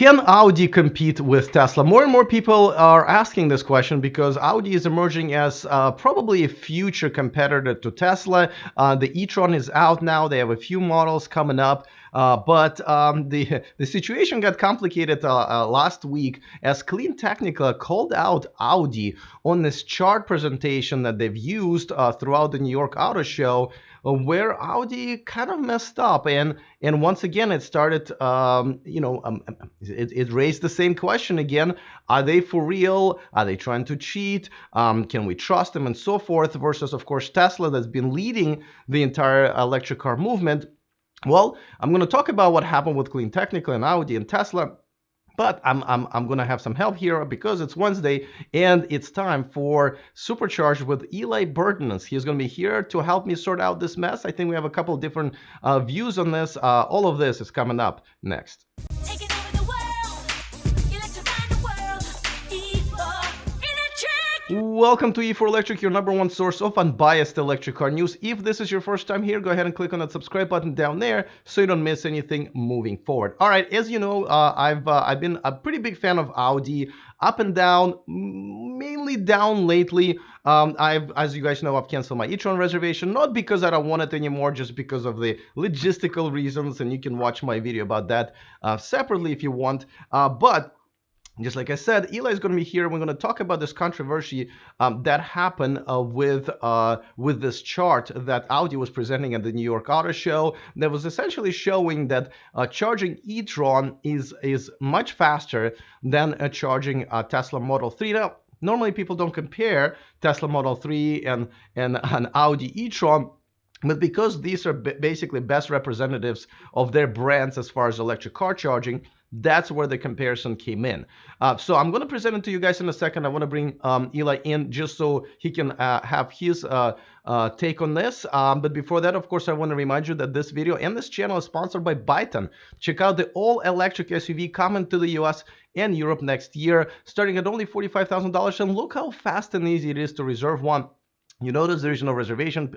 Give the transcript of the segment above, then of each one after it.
Can Audi compete with Tesla? More and more people are asking this question because Audi is emerging as probably a future competitor to Tesla. The e-tron is out now. They have a few models coming up. But the situation got complicated last week as CleanTechnica called out Audi on this chart presentation that they've used throughout the New York Auto Show, where Audi kind of messed up, and once again it started, it raised the same question again: Are they for real? Are they trying to cheat? Can we trust them, and so forth? Versus, of course, Tesla, that's been leading the entire electric car movement. Well, I'm going to talk about what happened with CleanTechnica and Audi and Tesla. But I'm going to have some help here because it's Wednesday and it's time for Supercharged with Eli Burton. He's going to be here to help me sort out this mess. I think we have a couple of different views on this. All of this is coming up next. Welcome to E4 Electric, your number one source of unbiased electric car news. If this is your first time here, go ahead and click on that subscribe button down there so you don't miss anything moving forward. All right, as you know, I've been a pretty big fan of Audi, up and down, mainly down lately. As you guys know, I've canceled my e-tron reservation, not because I don't want it anymore, just because of the logistical reasons, and you can watch my video about that separately if you want. But just like I said, Eli is going to be here. We're going to talk about this controversy that happened with this chart that Audi was presenting at the New York Auto Show that was essentially showing that charging e-tron is much faster than charging Tesla Model 3. Now, normally people don't compare Tesla Model 3 and an Audi e-tron, but because these are basically best representatives of their brands as far as electric car charging, that's where the comparison came in. So I'm going to present it to you guys in a second. I want to bring Eli in just so he can have his take on this. But before that, of course, I want to remind you that this video and this channel is sponsored by Byton. Check out the all-electric SUV coming to the US and Europe next year, starting at only $45,000. And look how fast and easy it is to reserve one. You notice there is no reservation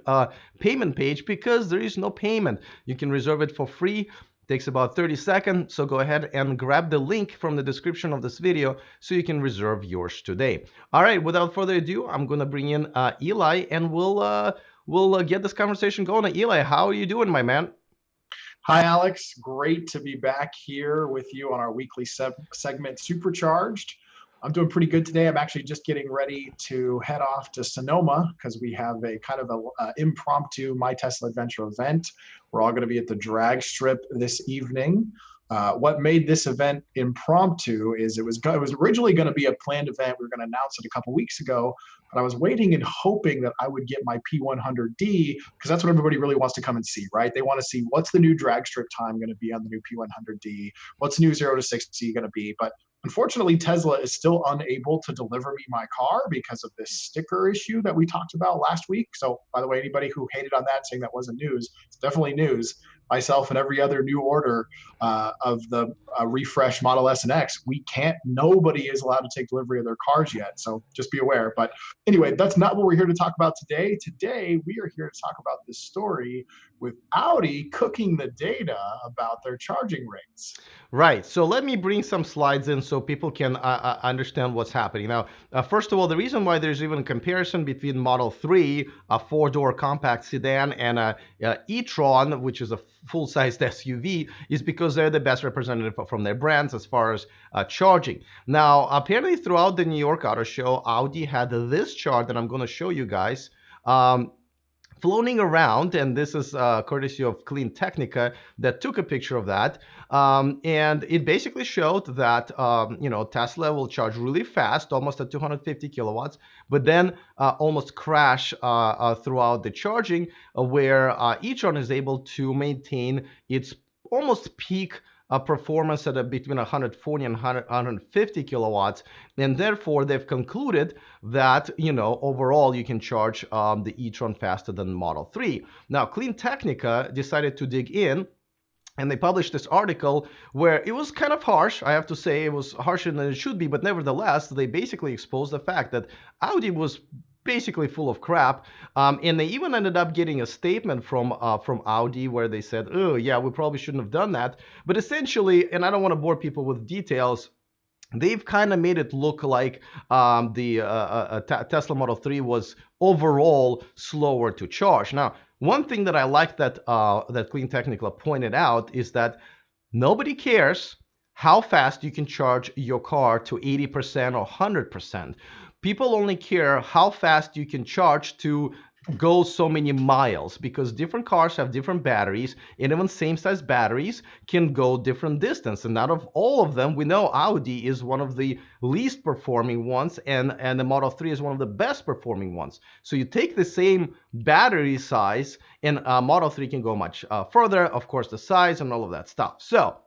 payment page because there is no payment. You can reserve it for free. Takes about 30 seconds, so go ahead and grab the link from the description of this video so you can reserve yours today. All right, without further ado, I'm going to bring in Eli, and we'll get this conversation going. Eli, how are you doing, my man? Hi, Alex. Great to be back here with you on our weekly segment, Supercharged. I'm doing pretty good today. I'm actually just getting ready to head off to Sonoma because we have a kind of a impromptu My Tesla Adventure event. We're all going to be at the drag strip this evening. What made this event impromptu is it was originally going to be a planned event. We were going to announce it a couple weeks ago, but I was waiting and hoping that I would get my P100D because that's what everybody really wants to come and see, right? They want to see what's the new drag strip time going to be on the new P100D, what's the new 0 to 60 going to be. But unfortunately, Tesla is still unable to deliver me my car because of this sticker issue that we talked about last week. So, by the way, anybody who hated on that saying that wasn't news, it's definitely news. Myself and every other new order of the refresh Model S and X, nobody is allowed to take delivery of their cars yet. So just be aware. But anyway, that's not what we're here to talk about today. Today, we are here to talk about this story with Audi cooking the data about their charging rates. Right. So let me bring some slides in so people can understand what's happening. Now, first of all, the reason why there's even a comparison between Model 3, a four-door compact sedan, and a e-tron, which is a full-sized SUV, is because they're the best representative from their brands as far as charging. Now, apparently throughout the New York Auto Show, Audi had this chart that I'm going to show you guys floating around, and this is courtesy of CleanTechnica that took a picture of that, and it basically showed that Tesla will charge really fast, almost at 250 kilowatts, but then almost crash throughout the charging, where e-tron is able to maintain its almost peak performance at between 140 and 150 kilowatts, and therefore they've concluded that overall you can charge the e-tron faster than Model 3. Now, CleanTechnica decided to dig in, and they published this article where it was kind of harsh. I have to say it was harsher than it should be, but nevertheless they basically exposed the fact that Audi was basically full of crap. And they even ended up getting a statement from Audi where they said, "Oh yeah, we probably shouldn't have done that." But essentially, and I don't want to bore people with details, they've kind of made it look like the Tesla Model 3 was overall slower to charge. Now, one thing that I like that CleanTechnica pointed out is that nobody cares how fast you can charge your car to 80% or 100%. People only care how fast you can charge to go so many miles, because different cars have different batteries, and even same size batteries can go different distance. And out of all of them, we know Audi is one of the least performing ones, and the Model 3 is one of the best performing ones. So you take the same battery size, and Model 3 can go much further, of course, the size and all of that stuff. So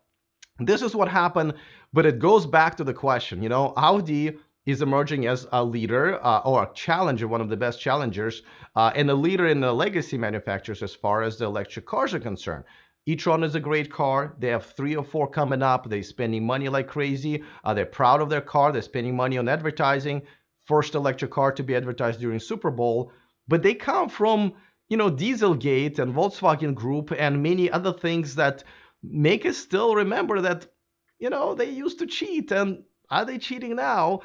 this is what happened, but it goes back to the question, Audi is emerging as a leader or a challenger, one of the best challengers, and a leader in the legacy manufacturers as far as the electric cars are concerned. e-tron is a great car. They have 3 or 4 coming up. They're spending money like crazy. They're proud of their car. They're spending money on advertising. First electric car to be advertised during Super Bowl. But they come from, Dieselgate and Volkswagen Group and many other things that make us still remember that, they used to cheat. And are they cheating now?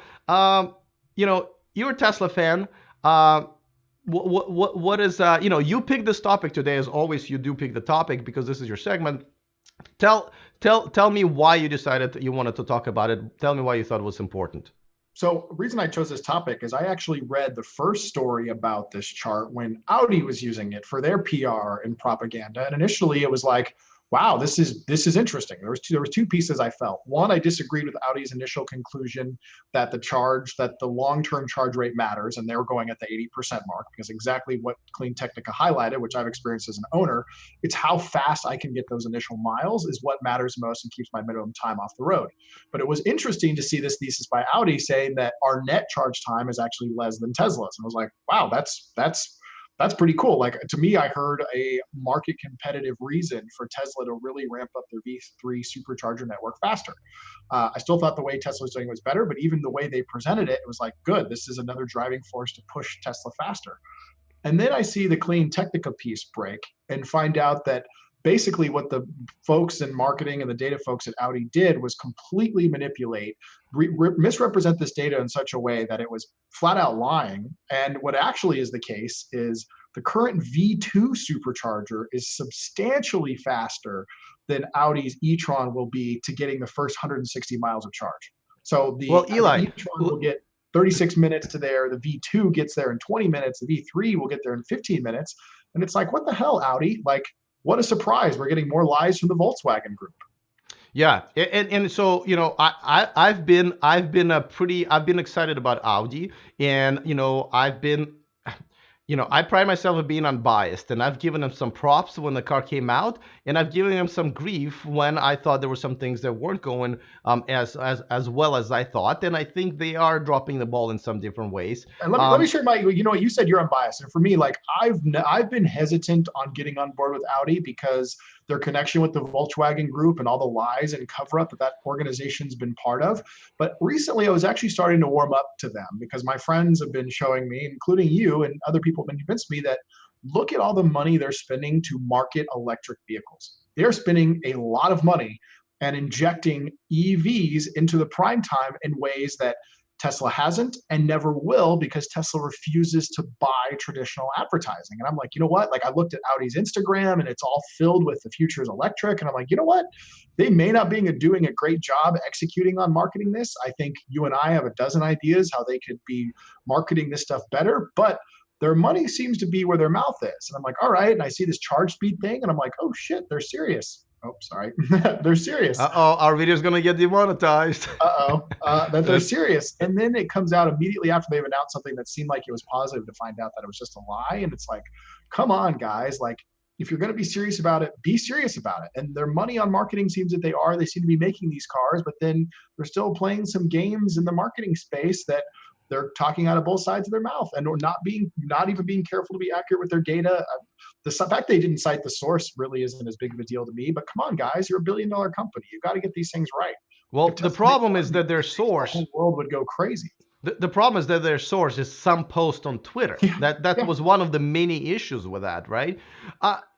You're a Tesla fan. What is you pick this topic today. As always, you do pick the topic because this is your segment. Tell me why you decided that you wanted to talk about it. Tell me why you thought it was important. So the reason I chose this topic is I actually read the first story about this chart when Audi was using it for their PR and propaganda. And initially it was like, wow, this is interesting. There were two pieces I felt. One, I disagreed with Audi's initial conclusion that the long-term charge rate matters, and they were going at the 80% mark, because exactly what CleanTechnica highlighted, which I've experienced as an owner, it's how fast I can get those initial miles is what matters most and keeps my minimum time off the road. But it was interesting to see this thesis by Audi saying that our net charge time is actually less than Tesla's. And I was like, wow, that's pretty cool. Like, to me, I heard a market competitive reason for Tesla to really ramp up their V3 supercharger network faster. I still thought the way Tesla was doing was better, but even the way they presented it, it was like, good, this is another driving force to push Tesla faster. And then I see the CleanTechnica piece break and find out that basically what the folks in marketing and the data folks at Audi did was completely manipulate, misrepresent this data in such a way that it was flat out lying. And what actually is the case is the current V2 supercharger is substantially faster than Audi's e-tron will be to getting the first 160 miles of charge. So the e-tron will get 36 minutes to there. The V2 gets there in 20 minutes. The V3 will get there in 15 minutes. And it's like, what the hell, Audi? Like, what a surprise. We're getting more lies from the Volkswagen Group. Yeah, and so I've been excited about Audi, and I pride myself on being unbiased, and I've given them some props when the car came out, and I've given them some grief when I thought there were some things that weren't going as well as I thought, and I think they are dropping the ball in some different ways. And let me share my, what you said, you're unbiased, and for me, like I've been hesitant on getting on board with Audi because their connection with the Volkswagen Group and all the lies and cover up that organization's been part of. But recently I was actually starting to warm up to them because my friends have been showing me, including you and other people have been convinced me that look at all the money they're spending to market electric vehicles. They're spending a lot of money and injecting EVs into the prime time in ways that Tesla hasn't and never will, because Tesla refuses to buy traditional advertising. And I'm like, you know what? Like, I looked at Audi's Instagram and it's all filled with the future is electric. And I'm like, you know what? They may not be doing a great job executing on marketing this. I think you and I have a dozen ideas how they could be marketing this stuff better, but their money seems to be where their mouth is. And I'm like, all right. And I see this charge speed thing and I'm like, oh shit, they're serious. Oh, sorry. They're serious. Uh-oh, our video's going to get demonetized. That they're serious. And then it comes out immediately after they've announced something that seemed like it was positive to find out that it was just a lie. And it's like, come on, guys. Like, if you're going to be serious about it, be serious about it. And their money on marketing seems that they seem to be making these cars, but then they're still playing some games in the marketing space that they're talking out of both sides of their mouth and not even being careful to be accurate with their data. The fact they didn't cite the source really isn't as big of a deal to me, but come on, guys, you're $1 billion company. You got to get these things right. Well, the problem is that their source, the whole world would go crazy. The problem is that their source is some post on Twitter. Yeah, That yeah. was one of the many issues with that, right?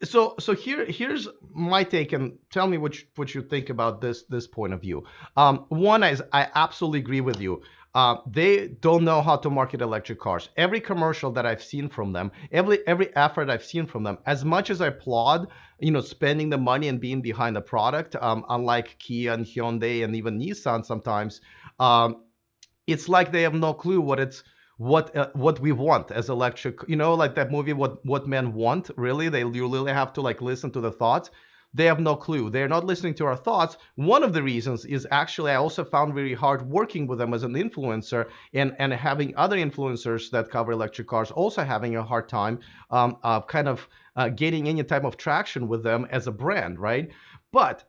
Here's my take, and tell me what you think about this point of view. One is I absolutely agree with you. They don't know how to market electric cars. Every commercial that I've seen from them, every effort I've seen from them, as much as I applaud, spending the money and being behind the product, unlike Kia and Hyundai and even Nissan sometimes. It's like they have no clue what we want as electric, like that movie, what men want. Really, you really have to like listen to the thoughts. They have no clue. They're not listening to our thoughts. One of the reasons is actually I also found very hard working with them as an influencer, and having other influencers that cover electric cars also having a hard time kind of getting any type of traction with them as a brand, right? But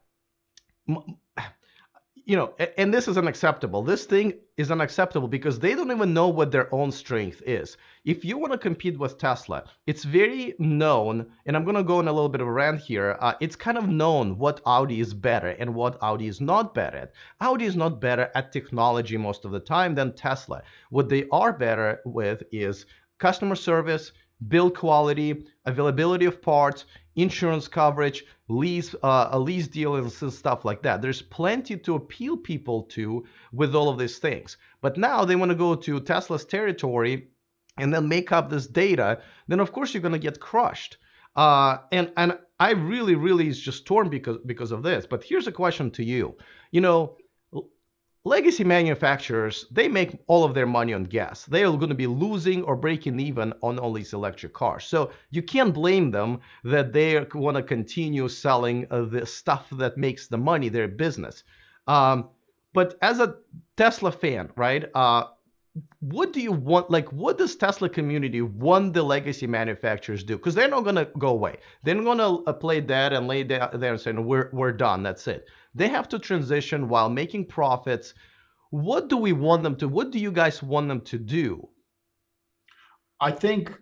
and this is unacceptable. This thing is unacceptable because they don't even know what their own strength is. If you want to compete with Tesla, it's very known, and I'm going to go on a little bit of a rant here. It's kind of known what Audi is better and what Audi is not better at. Audi is not better at technology most of the time than Tesla. What they are better with is customer service, build quality, availability of parts, insurance coverage, lease deals and stuff like that. There's plenty to appeal people to with all of these things. But now they want to go to Tesla's territory and then make up this data. Then of course you're going to get crushed. And I really is just torn because of this. But here's a question to you. You know, legacy manufacturers, they make all of their money on gas. They are going to be losing or breaking even on all these electric cars. So you can't blame them that they want to continue selling the stuff that makes the money, their business. But as a Tesla fan, right? What do you want? Like, what does Tesla community want the legacy manufacturers do? Because they're not going to go away. They're not going to play dead and lay there and say, no, we're done. That's it. They have to transition while making profits. What do we want them to? What do you guys want them to do? I think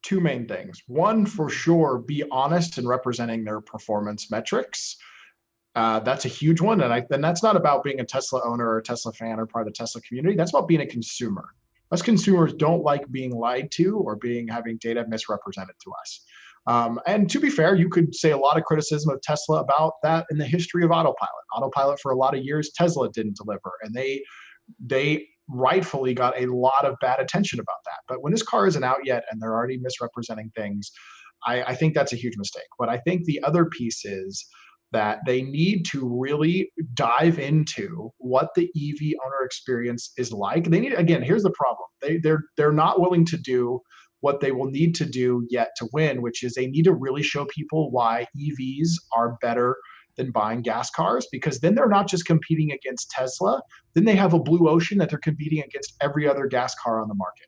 two main things. One, for sure, be honest in representing their performance metrics. That's a huge one. And that's not about being a Tesla owner or a Tesla fan or part of the Tesla community. That's about being a consumer. Us consumers don't like being lied to or having data misrepresented to us. And to be fair, you could say a lot of criticism of Tesla about that in the history of autopilot. Autopilot for a lot of years, Tesla didn't deliver, and they rightfully got a lot of bad attention about that. But when this car isn't out yet and they're already misrepresenting things, I think that's a huge mistake. But I think the other piece is that they need to really dive into what the EV owner experience is like. They need, again, here's the problem. They're not willing to do what they will need to do yet to win, which is they need to really show people why EVs are better than buying gas cars, because then they're not just competing against Tesla, then they have a blue ocean that they're competing against every other gas car on the market.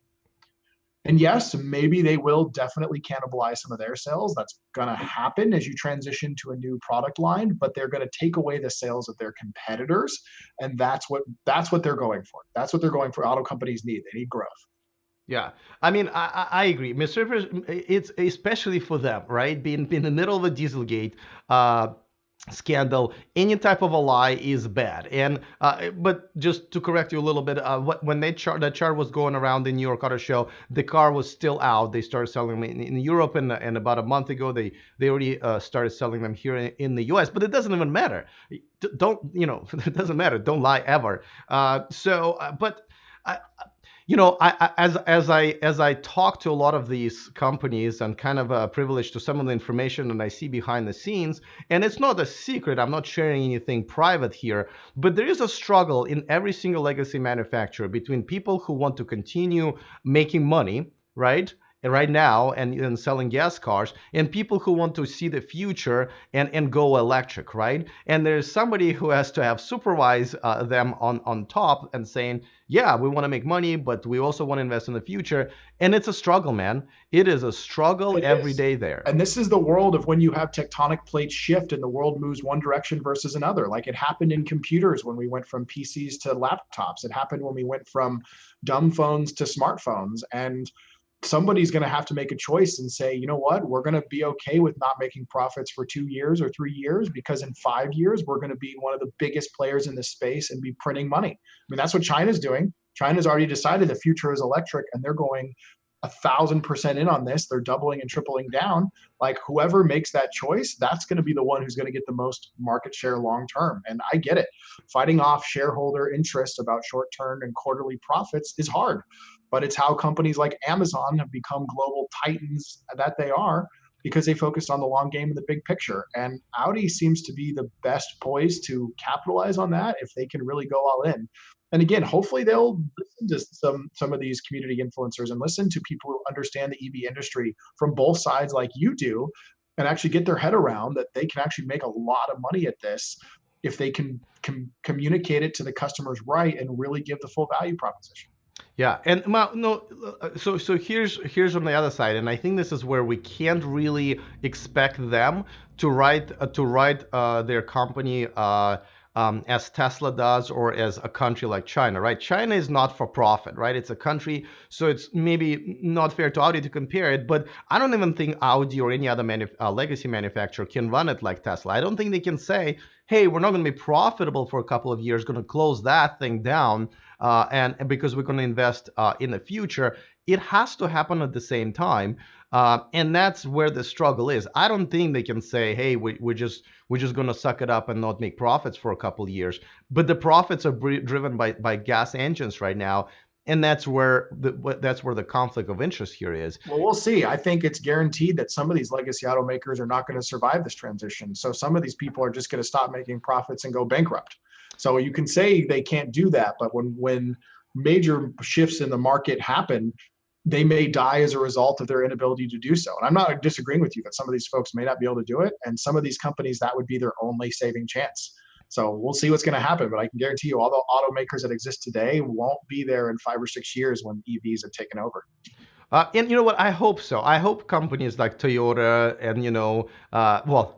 And yes, maybe they will definitely cannibalize some of their sales. That's going to happen as you transition to a new product line, but they're going to take away the sales of their competitors. And that's what they're going for. That's what they're going for. Auto companies need. They need growth. Yeah, I mean, I agree. It's especially for them, right? Being in the middle of a Dieselgate scandal, any type of a lie is bad. And but just to correct you a little bit, when that chart was going around the New York Auto Show, the car was still out. They started selling them in Europe, and about a month ago, they already started selling them here in the U.S. But it doesn't even matter. Don't it doesn't matter. Don't lie ever. But. As I talk to a lot of these companies and kind of privileged to some of the information that I see behind the scenes, and it's not a secret, I'm not sharing anything private here, but there is a struggle in every single legacy manufacturer between people who want to continue making money, right? And right now, and selling gas cars, and people who want to see the future and go electric, right? And there's somebody who has to have supervise them on top and saying, yeah, we want to make money, but we also want to invest in the future. And it's a struggle, man. It is a struggle every day there. And this is the world of when you have tectonic plates shift and the world moves one direction versus another. Like it happened in computers when we went from PCs to laptops. It happened when we went from dumb phones to smartphones. And somebody's going to have to make a choice and say, you know what, we're going to be okay with not making profits for 2 years or 3 years, because in 5 years, we're going to be one of the biggest players in this space and be printing money. I mean, that's what China's doing. China's already decided the future is electric, and they're going 1,000% in on this. They're doubling and tripling down. Like whoever makes that choice, that's going to be the one who's going to get the most market share long term. And I get it. Fighting off shareholder interest about short term and quarterly profits is hard, but it's how companies like Amazon have become global titans that they are, because they focused on the long game and the big picture. And Audi seems to be the best poised to capitalize on that if they can really go all in. And again, hopefully they'll listen to some of these community influencers and listen to people who understand the EV industry from both sides like you do, and actually get their head around that they can actually make a lot of money at this if they can communicate it to the customers right and really give the full value proposition. Yeah, and no, so here's on the other side, and I think this is where we can't really expect them to write their company as Tesla does, or as a country like China, right? China is not for profit, right? It's a country, so it's maybe not fair to Audi to compare it, but I don't even think Audi or any other legacy manufacturer can run it like Tesla. I don't think they can say, hey, we're not going to be profitable for a couple of years, going to close that thing down, and because we're going to invest in the future. It has to happen at the same time. And that's where the struggle is. I don't think they can say, "Hey, we're just going to suck it up and not make profits for a couple of years." But the profits are driven by gas engines right now, and that's where the conflict of interest here is. Well, we'll see. I think it's guaranteed that some of these legacy automakers are not going to survive this transition. So some of these people are just going to stop making profits and go bankrupt. So you can say they can't do that, but when major shifts in the market happen, they may die as a result of their inability to do so. And I'm not disagreeing with you that some of these folks may not be able to do it. And some of these companies, that would be their only saving chance. So we'll see what's going to happen. But I can guarantee you all the automakers that exist today won't be there in 5 or 6 years when EVs have taken over. And you know what? I hope so. I hope companies like Toyota and,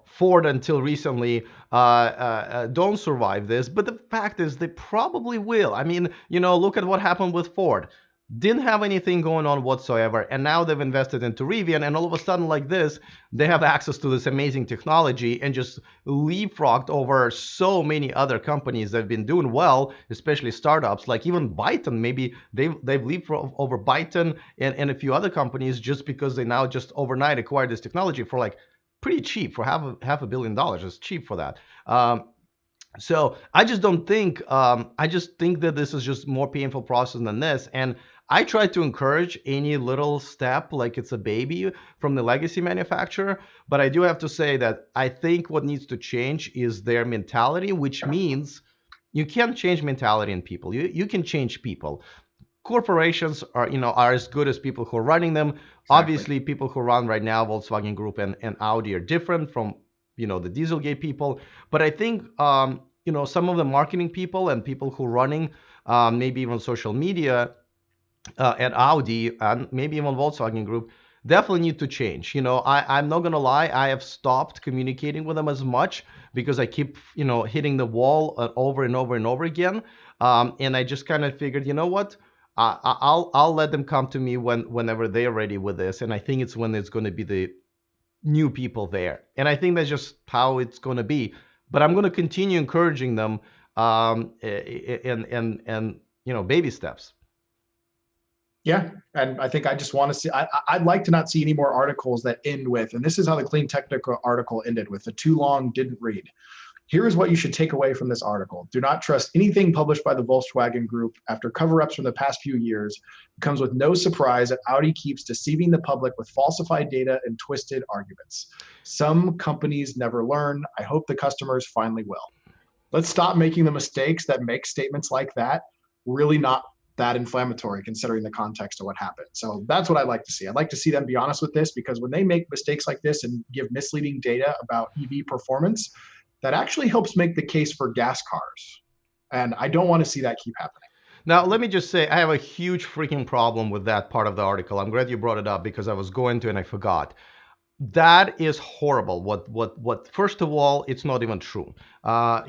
Ford until recently don't survive this. But the fact is, they probably will. I mean, look at what happened with Ford. Didn't have anything going on whatsoever, and now they've invested into Rivian, and all of a sudden, like this, they have access to this amazing technology and just leapfrogged over so many other companies that have been doing well, especially startups like even Byton. Maybe they've leapfrogged over Byton and a few other companies just because they now just overnight acquired this technology for like pretty cheap, for half a billion dollars. It's cheap for that. So I just don't think. I just think that this is just more painful process than this, and I try to encourage any little step like it's a baby from the legacy manufacturer, but I do have to say that I think what needs to change is their mentality, which means you can't change mentality in people. You can change people. Corporations are as good as people who are running them. Exactly. Obviously, people who run right now, Volkswagen Group and Audi, are different from the Dieselgate people. But I think some of the marketing people and people who are running maybe even social media at Audi and maybe even Volkswagen Group definitely need to change. I'm not gonna lie, I have stopped communicating with them as much because I keep hitting the wall over and over and over again. And I just kind of figured, you know what? I'll let them come to me whenever they're ready with this, and I think it's when it's going to be the new people there, and I think that's just how it's going to be. But I'm going to continue encouraging them, and baby steps. Yeah, and I think I just want to see. I'd like to not see any more articles that end with, and this is how the CleanTechnica article ended with: the too long didn't read. Here is what you should take away from this article. Do not trust anything published by the Volkswagen Group after cover-ups from the past few years. It comes with no surprise that Audi keeps deceiving the public with falsified data and twisted arguments. Some companies never learn. I hope the customers finally will. Let's stop making the mistakes that make statements like that really not that inflammatory considering the context of what happened. So that's what I'd like to see. I'd like to see them be honest with this, because when they make mistakes like this and give misleading data about EV performance, that actually helps make the case for gas cars. And I don't want to see that keep happening. Now, let me just say, I have a huge freaking problem with that part of the article. I'm glad you brought it up because I was going to and I forgot. That is horrible. What? First of all, it's not even true. And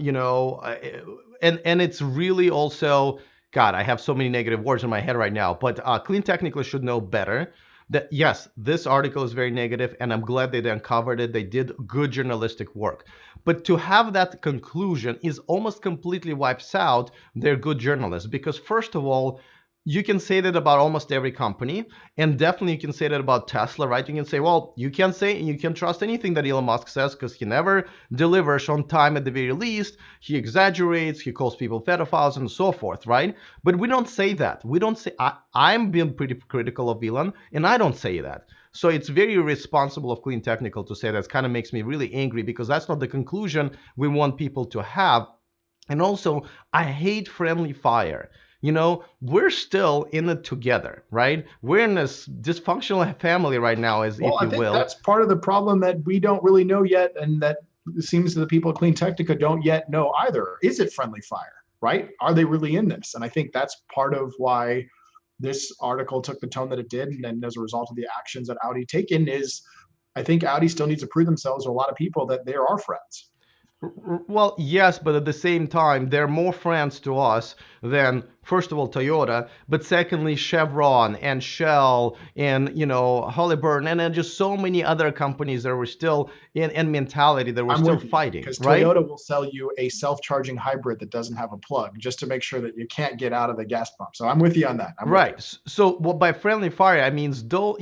it's really also, God, I have so many negative words in my head right now. But CleanTechnica should know better. That yes, this article is very negative, and I'm glad they uncovered it. They did good journalistic work. But to have that conclusion is almost completely wipes out their good journalists. Because first of all, you can say that about almost every company, and definitely you can say that about Tesla, right? You can say, well, you can trust anything that Elon Musk says because he never delivers on time at the very least. He exaggerates, he calls people pedophiles and so forth, right? But we don't say that. We don't say, I'm being pretty critical of Elon, and I don't say that. So it's very irresponsible of CleanTechnica to say that. It kind of makes me really angry because that's not the conclusion we want people to have. And also, I hate friendly fire. We're still in it together, right? We're in this dysfunctional family right now, as Well, if I you think will. that's part of the problem that we don't really know yet, and that it seems the people at CleanTechnica don't yet know either. Is it friendly fire, right? Are they really in this? And I think that's part of why this article took the tone that it did, and as a result of the actions that Audi taken is, I think Audi still needs to prove themselves to a lot of people that they are friends. Well, yes, but at the same time, they're more friends to us than, first of all, Toyota, but secondly, Chevron and Shell and, Holly Burton, and then just so many other companies that were still in mentality that were I'm still with you fighting, because right? Toyota will sell you a self-charging hybrid that doesn't have a plug just to make sure that you can't get out of the gas pump. So I'm with you on that. I'm with you. Right. So, well, by friendly fire, I mean, though,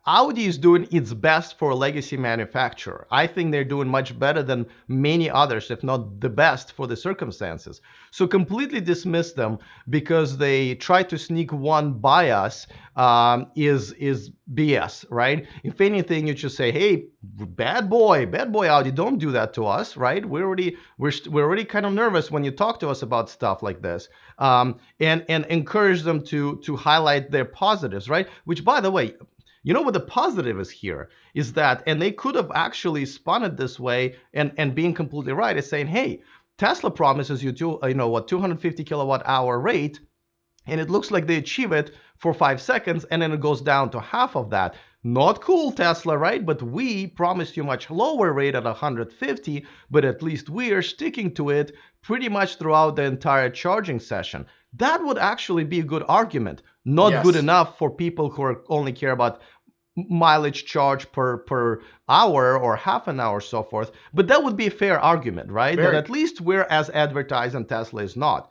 Audi is doing its best for a legacy manufacturer. I think they're doing much better than many others, if not the best for the circumstances. So, completely dismiss them because they try to sneak one by us is BS, right? If anything, you just say, "Hey, bad boy, Audi, don't do that to us," right? We're already kind of nervous when you talk to us about stuff like this. And encourage them to highlight their positives, right? Which, by the way, you know what the positive is here is that, and they could have actually spun it this way and being completely right, is saying, hey, Tesla promises you 250 kilowatt hour rate, and it looks like they achieve it for 5 seconds, and then it goes down to half of that. Not cool, Tesla, right? But we promised you much lower rate at 150, but at least we are sticking to it pretty much throughout the entire charging session. That would actually be a good argument. Not good Yes. enough for people who only care about mileage charge per hour or half an hour, so forth. But that would be a fair argument, right? That Very. at least we're as advertised and Tesla is not.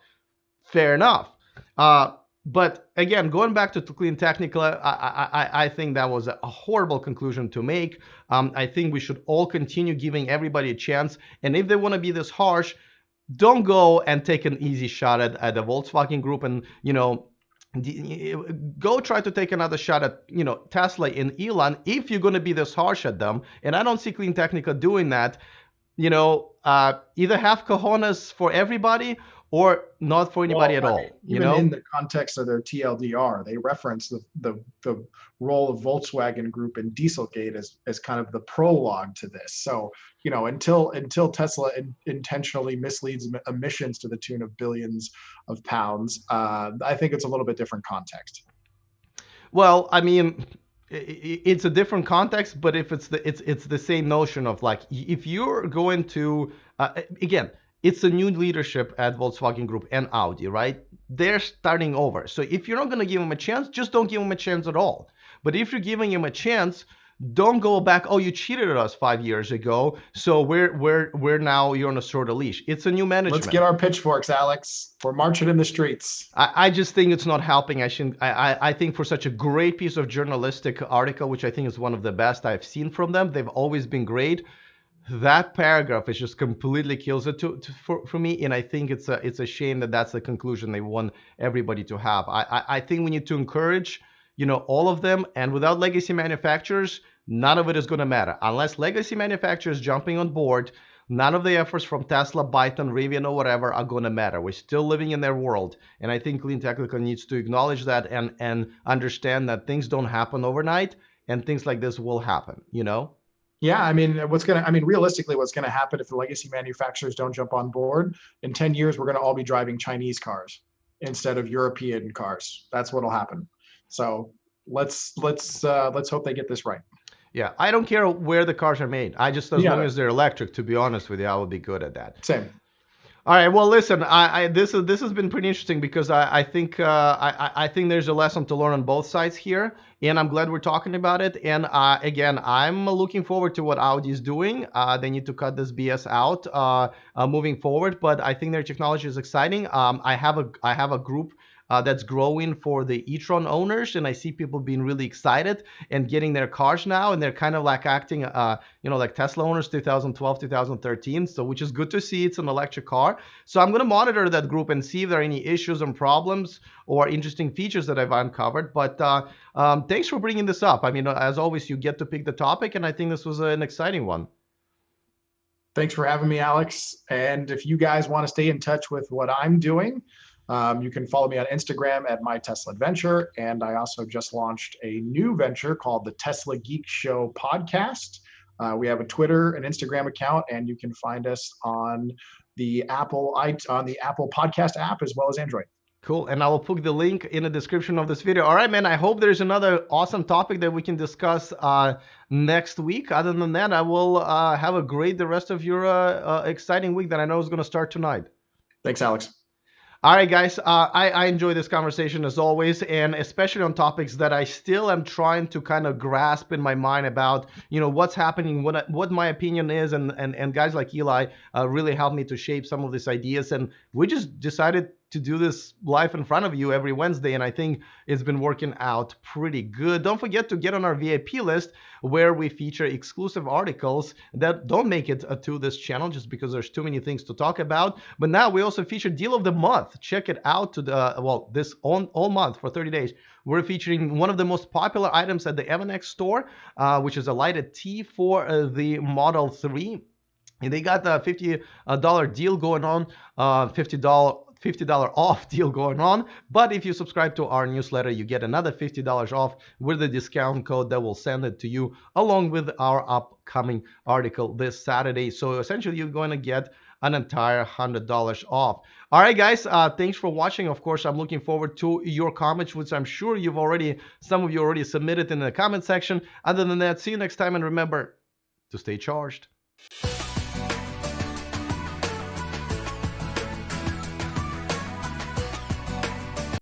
Fair enough. Uh, but again, going back to CleanTechnica, I think that was a horrible conclusion to make. I think we should all continue giving everybody a chance. And if they want to be this harsh, don't go and take an easy shot at the Volkswagen Group and, go try to take another shot at, Tesla and Elon if you're going to be this harsh at them. And I don't see CleanTechnica doing that. Either have cojones for everybody or not for anybody Well, at I all. mean, even in the context of their TLDR, they reference the role of Volkswagen Group in Dieselgate as kind of the prologue to this. So, until Tesla intentionally misleads emissions to the tune of billions of pounds, I think it's a little bit different context. Well, I mean, it's a different context, but if it's the same notion of like if you're going to again, it's a new leadership at Volkswagen Group and Audi, right? They're starting over. So if you're not going to give them a chance, just don't give them a chance at all. But if you're giving them a chance, don't go back. Oh, you cheated at us 5 years ago, so we're now you're on a sort of leash. It's a new management. Let's get our pitchforks, Alex. We're marching in the streets. I just think it's not helping. I think for such a great piece of journalistic article, which I think is one of the best I've seen from them, they've always been great. That paragraph is just completely kills it for me, and I think it's a shame that that's the conclusion they want everybody to have. I think we need to encourage, all of them, and without legacy manufacturers, none of it is going to matter unless legacy manufacturers jumping on board. None of the efforts from Tesla, Byton, Rivian, or whatever are going to matter. We're still living in their world, and I think CleanTechnica needs to acknowledge that and understand that things don't happen overnight, and things like this will happen. Yeah, I mean, realistically, what's going to happen if the legacy manufacturers don't jump on board? In 10 years, we're going to all be driving Chinese cars instead of European cars. That's what'll happen. So let's hope they get this right. Yeah, I don't care where the cars are made. I just, as long as they're electric, to be honest with you, I would be good at that. Same. All right. Well, listen, this has been pretty interesting because I think I think there's a lesson to learn on both sides here, and I'm glad we're talking about it. And again, I'm looking forward to what Audi is doing. They need to cut this BS out moving forward, but I think their technology is exciting. I have a group that's growing for the e-tron owners, and I see people being really excited and getting their cars now, and they're kind of like acting, like Tesla owners 2012, 2013. So which is good to see. It's an electric car. So I'm going to monitor that group and see if there are any issues and problems or interesting features that I've uncovered. But thanks for bringing this up. I mean, as always, you get to pick the topic, and I think this was an exciting one. Thanks for having me, Alex. And if you guys want to stay in touch with what I'm doing, you can follow me on Instagram at My Tesla Adventure. And I also just launched a new venture called the Tesla Geek Show podcast. We have a Twitter and Instagram account, and you can find us on the Apple Podcast app as well as Android. Cool. And I will put the link in the description of this video. All right, man. I hope there's another awesome topic that we can discuss next week. Other than that, I will have a great the rest of your exciting week that I know is going to start tonight. Thanks, Alex. All right, guys, I enjoy this conversation as always, and especially on topics that I still am trying to kind of grasp in my mind about, what's happening, what my opinion is, and guys like Eli really helped me to shape some of these ideas, and we just decided to do this live in front of you every Wednesday, and I think it's been working out pretty good. Don't forget to get on our VIP list where we feature exclusive articles that don't make it to this channel just because there's too many things to talk about. But now we also feature Deal of the Month. Check it out this all month for 30 days. We're featuring one of the most popular items at the Evanex store, which is a lighted T for the Model 3. And they got a $50 deal going on, $50 off deal going on. But if you subscribe to our newsletter, you get another $50 off with the discount code that will send it to you along with our upcoming article this Saturday. So essentially, you're going to get an entire $100 off. All right, guys, thanks for watching. Of course, I'm looking forward to your comments, which I'm sure some of you already submitted in the comment section. Other than that, see you next time, and remember to stay charged.